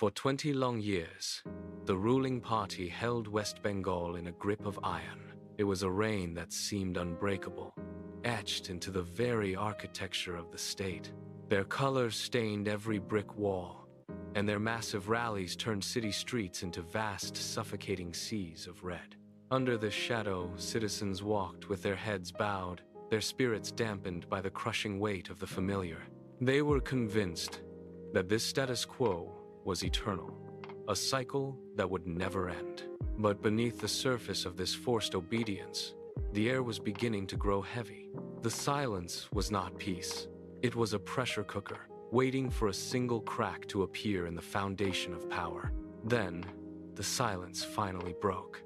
For 20 long years, the ruling party held West Bengal in a grip of iron. It was a reign that seemed unbreakable, etched into the very architecture of the state. Their colors stained every brick wall, and their massive rallies turned city streets into vast, suffocating seas of red. Under this shadow, citizens walked with their heads bowed, their spirits dampened by the crushing weight of the familiar. They were convinced that this status quo was eternal, a cycle that would never end. But beneath the surface of this forced obedience, the air was beginning to grow heavy. The silence was not peace. It was a pressure cooker, waiting for a single crack to appear in the foundation of power. Then, the silence finally broke.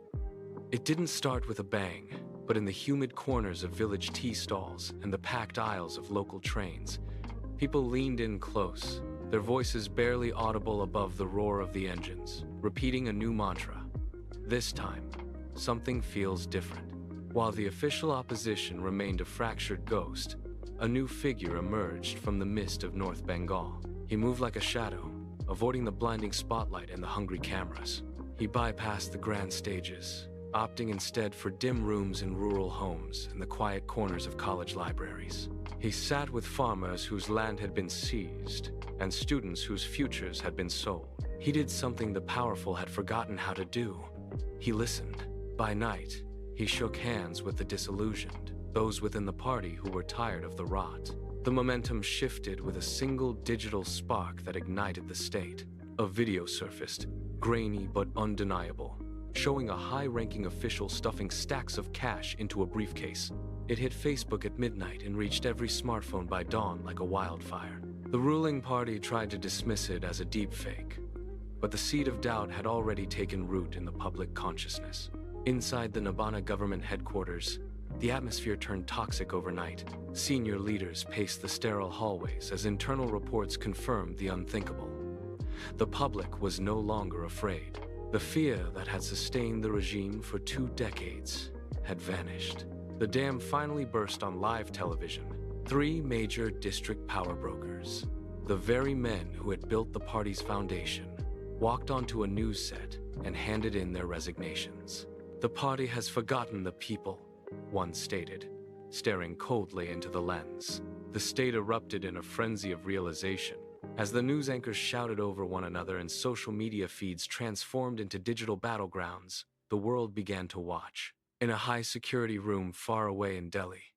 It didn't start with a bang, but in the humid corners of village tea stalls and the packed aisles of local trains, people leaned in close, their voices barely audible above the roar of the engines, repeating a new mantra. This time, something feels different. While the official opposition remained a fractured ghost, a new figure emerged from the mist of North Bengal. He moved like a shadow, avoiding the blinding spotlight and the hungry cameras. He bypassed the grand stages, opting instead for dim rooms in rural homes and the quiet corners of college libraries. He sat with farmers whose land had been seized and students whose futures had been sold. He did something the powerful had forgotten how to do. He listened. By night, he shook hands with the disillusioned, those within the party who were tired of the rot. The momentum shifted with a single digital spark that ignited the state. A video surfaced, grainy but undeniable, showing a high-ranking official stuffing stacks of cash into a briefcase. It hit Facebook at midnight and reached every smartphone by dawn like a wildfire. The ruling party tried to dismiss it as a deepfake, but the seed of doubt had already taken root in the public consciousness. Inside the Nabana government headquarters, the atmosphere turned toxic overnight. Senior leaders paced the sterile hallways as internal reports confirmed the unthinkable. The public was no longer afraid. The fear that had sustained the regime for 2 decades had vanished. The dam finally burst on live television. 3 major district power brokers, the very men who had built the party's foundation, walked onto a news set and handed in their resignations. "The party has forgotten the people," one stated, staring coldly into the lens. The state erupted in a frenzy of realization. As the news anchors shouted over one another and social media feeds transformed into digital battlegrounds, the world began to watch. In a high-security room far away in Delhi,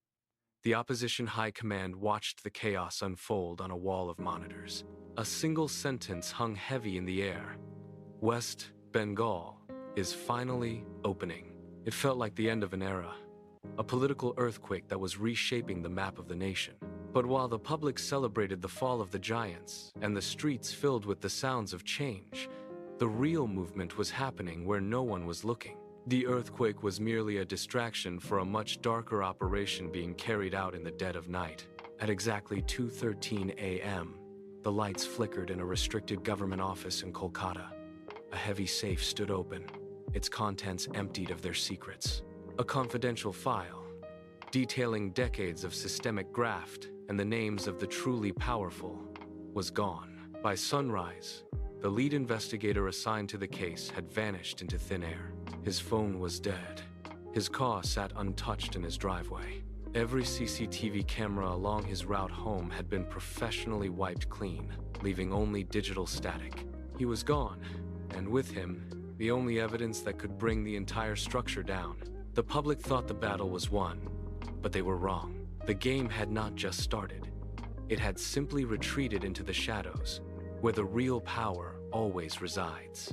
the opposition high command watched the chaos unfold on a wall of monitors. A single sentence hung heavy in the air. "West Bengal is finally opening." It felt like the end of an era, a political earthquake that was reshaping the map of the nation. But while the public celebrated the fall of the giants and the streets filled with the sounds of change, the real movement was happening where no one was looking. The earthquake was merely a distraction for a much darker operation being carried out in the dead of night. At exactly 2:13 a.m., the lights flickered in a restricted government office in Kolkata. A heavy safe stood open, its contents emptied of their secrets. A confidential file, detailing decades of systemic graft and the names of the truly powerful, was gone. By sunrise, the lead investigator assigned to the case had vanished into thin air. His phone was dead. His car sat untouched in his driveway. Every CCTV camera along his route home had been professionally wiped clean, leaving only digital static. He was gone, and with him, the only evidence that could bring the entire structure down. The public thought the battle was won, but they were wrong. The game had not just started. It had simply retreated into the shadows, where the real power always resides.